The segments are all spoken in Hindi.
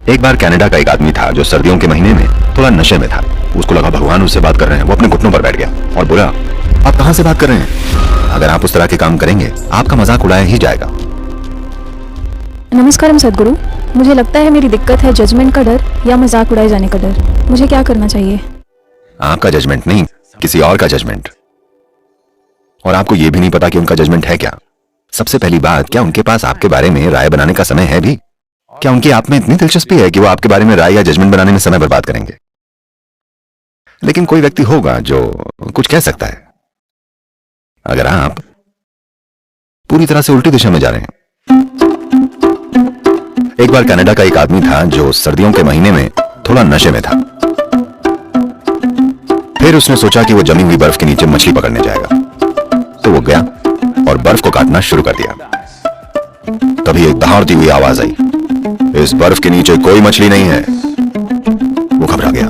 एक बार कनाडा का एक आदमी था जो सर्दियों के महीने में थोड़ा नशे में था। उसको लगा भगवान उससे बात कर रहे हैं। वो अपने घुटनों पर बैठ गया और बोला, आप कहां से बात कर रहे हैं? अगर आप उस तरह के काम करेंगे आपका मजाक उड़ाया ही जाएगा। नमस्कारम सदगुरु। मुझे लगता है मेरी दिक्कत है जजमेंट का डर या मजाक उड़ाए जाने का डर। मुझे क्या करना चाहिए? आपका जजमेंट नहीं, किसी और का जजमेंट। और आपको यह भी नहीं पता कि उनका जजमेंट है क्या। सबसे पहली बात, क्या उनके पास आपके बारे में राय बनाने का समय है भी? क्या उनकी आप में इतनी दिलचस्पी है कि वो आपके बारे में राय या जजमेंट बनाने में समय बर्बाद करेंगे? लेकिन कोई व्यक्ति होगा जो कुछ कह सकता है। अगर आप पूरी तरह से उल्टी दिशा में जा रहे हैं। एक बार कनाडा का एक आदमी था जो सर्दियों के महीने में थोड़ा नशे में था। फिर उसने सोचा कि वो जमी हुई बर्फ के नीचे मछली पकड़ने जाएगा। तो वो गया और बर्फ को काटना शुरू कर दिया। तभी एक दहाड़ती हुई आवाज आई, इस बर्फ के नीचे कोई मछली नहीं है। वो घबरा गया।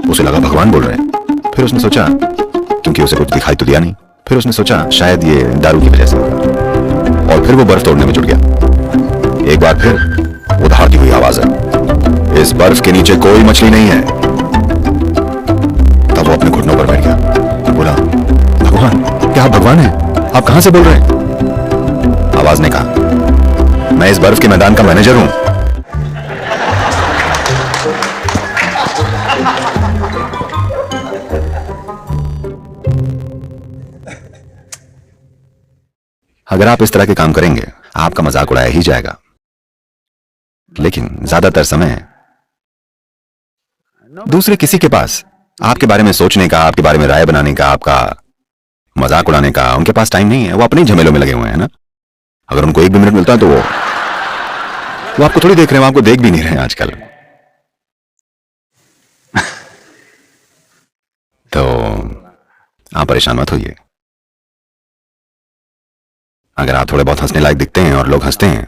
उसे लगा भगवान बोल रहे हैं। फिर उसने सोचा, क्योंकि उसे कुछ दिखाई तो दिया नहीं, फिर उसने सोचा शायद ये दारू की वजह से। और फिर वो बर्फ तोड़ने में जुट गया। एक बार फिर वो दहाड़ती हुई आवाज है, इस बर्फ के नीचे कोई मछली नहीं है। तब वो अपने घुटनों पर बैठ गया और बोला, भगवान, क्या आप भगवान हैं? आप कहां से बोल रहे हैं? आवाज ने कहा, मैं इस बर्फ के मैदान का मैनेजर हूं। अगर आप इस तरह के काम करेंगे आपका मजाक उड़ाया ही जाएगा। लेकिन ज्यादातर समय दूसरे किसी के पास आपके बारे में सोचने का, आपके बारे में राय बनाने का, आपका मजाक उड़ाने का उनके पास टाइम नहीं है। वो अपने झमेलों में लगे हुए हैं ना। अगर उनको एक भी मिनट मिलता है तो वो आपको थोड़ी देख रहे हैं, वो आपको देख भी नहीं रहे हैं आजकल। तो आप परेशान मत होइए। अगर आप थोड़े बहुत हंसने लायक दिखते हैं और लोग हंसते हैं,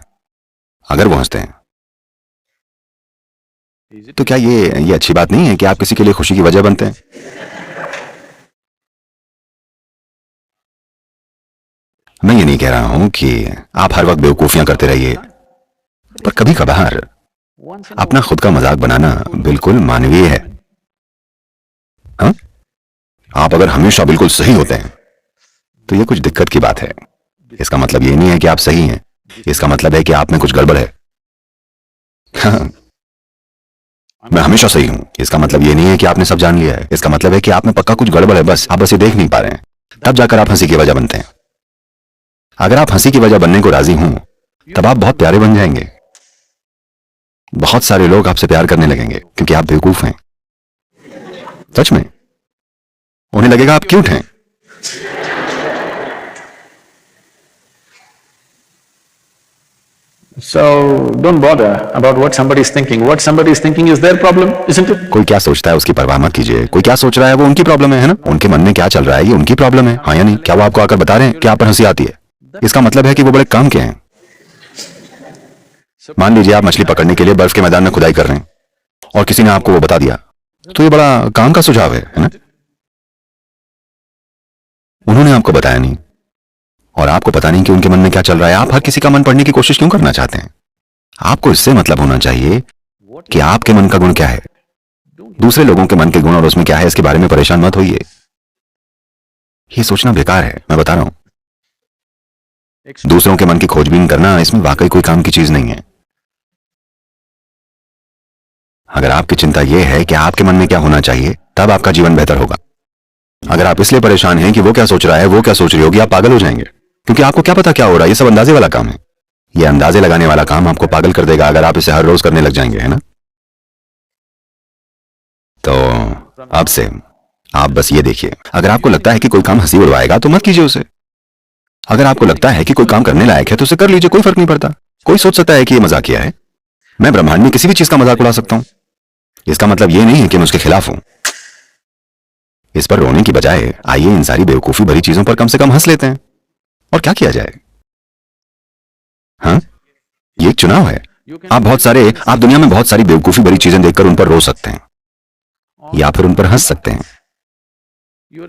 अगर वो हंसते हैं, तो क्या ये अच्छी बात नहीं है कि आप किसी के लिए खुशी की वजह बनते हैं? मैं ये नहीं कह रहा हूं कि आप हर वक्त बेवकूफियां करते रहिए, पर कभी कभार अपना खुद का मजाक बनाना बिल्कुल मानवीय है। हाँ? आप अगर हमेशा बिल्कुल सही होते हैं तो ये कुछ दिक्कत की बात है। इसका मतलब ये नहीं है कि आप सही हैं, इसका मतलब है कि आप में कुछ गड़बड़ है। हाँ, मैं हमेशा सही हूं, इसका मतलब ये नहीं है कि आपने सब जान लिया है। इसका मतलब है कि आप में पक्का कुछ गड़बड़ है, बस आप ये देख नहीं पा रहे हैं। तब जाकर आप हंसी की वजह बनते हैं। अगर आप हंसी की वजह बनने को राजी हों तब आप बहुत प्यारे बन जाएंगे। बहुत सारे लोग आपसे प्यार करने लगेंगे क्योंकि आप बेवकूफ हैं। सच में उन्हें लगेगा आप क्यूट हैं। So don't bother about what somebody is thinking. What somebody is thinking is their problem, isn't it? कोई क्या सोचता है उसकी परवाह मत कीजिए। कोई क्या सोच रहा है वो उनकी प्रॉब्लम है ना। उनके मन में क्या चल रहा है ये उनकी प्रॉब्लम है। हाँ या नहीं? क्या वो आपको आकर बता रहे हैं कि आप पर हंसी आती है? इसका मतलब है कि वो बड़े काम के हैं। मान लीजिए आप मछली पकड़ने के लिए बर्फ के मैदान में खुदाई कर रहे हैं और किसी ने आपको वो बता दिया, तो ये बड़ा काम का सुझाव है ना। उन्होंने आपको बताया नहीं और आपको पता नहीं कि उनके मन में क्या चल रहा है। आप हर किसी का मन पढ़ने की कोशिश क्यों करना चाहते हैं? आपको इससे मतलब होना चाहिए कि आपके मन का गुण क्या है। दूसरे लोगों के मन के गुण और उसमें क्या है इसके बारे में परेशान मत होइए। ये सोचना बेकार है, मैं बता रहा हूं। दूसरों के मन की खोजबीन करना इसमें वाकई कोई काम की चीज नहीं है। अगर आपकी चिंता यह है कि आपके मन में क्या होना चाहिए, तब आपका जीवन बेहतर होगा। अगर आप इसलिए परेशान हैं कि वो क्या सोच रहा है, वो क्या सोच रही होगी, आप पागल हो जाएंगे। क्योंकि आपको क्या पता क्या हो रहा है। ये सब अंदाजे वाला काम है। ये अंदाजे लगाने वाला काम आपको पागल कर देगा अगर आप इसे हर रोज करने लग जाएंगे, है ना। तो अब से आप बस ये देखिए, अगर आपको लगता है कि कोई काम हंसी उड़वाएगा तो मत कीजिए उसे। अगर आपको लगता है कि कोई काम करने लायक है तो उसे कर लीजिए, कोई फर्क नहीं पड़ता। कोई सोच सकता है कि ये मजाकिया है। मैं ब्रह्मांड में किसी भी चीज का मजाक उड़ा सकता हूं। इसका मतलब ये नहीं है कि मैं उसके खिलाफ हूं। इस पर रोने की बजाय आइए इन सारी बेवकूफी भरी चीजों पर कम से कम हंस लेते हैं। और क्या किया जाए? हाँ, ये एक चुनाव है। आप दुनिया में बहुत सारी बेवकूफी भरी चीजें देखकर उन पर रो सकते हैं या फिर उन पर हंस सकते हैं।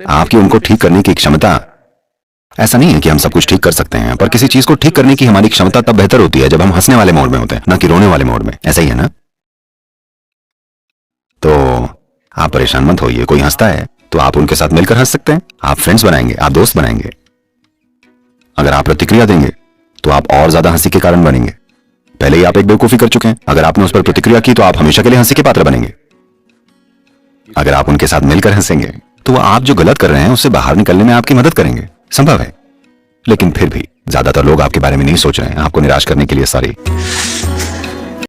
आपकी उनको ठीक करने की क्षमता, ऐसा नहीं है कि हम सब कुछ ठीक कर सकते हैं, पर किसी चीज को ठीक करने की हमारी क्षमता तब बेहतर होती है जब हम हंसने वाले मोड में होते हैं, ना कि रोने वाले मोड में। ऐसा ही है ना। आप परेशान मत होइए, कोई हंसता है तो आप उनके साथ मिलकर हंस सकते हैं, आप फ्रेंड्स बनाएंगे, आप दोस्त बनाएंगे। अगर आप प्रतिक्रिया देंगे तो आप और ज्यादा हंसी के कारण बनेंगे। पहले ही आप एक बेवकूफी कर चुके हैं, अगर आपने उस पर प्रतिक्रिया की तो आप हमेशा के लिए हंसी के पात्र बनेंगे। अगर आप उनके साथ मिलकर हंसेंगे तो वो आप जो गलत कर रहे हैं उससे बाहर निकलने में आपकी मदद करेंगे। संभव है, लेकिन फिर भी ज्यादातर लोग आपके बारे में नहीं सोच रहे हैं, आपको निराश करने के लिए। सॉरी।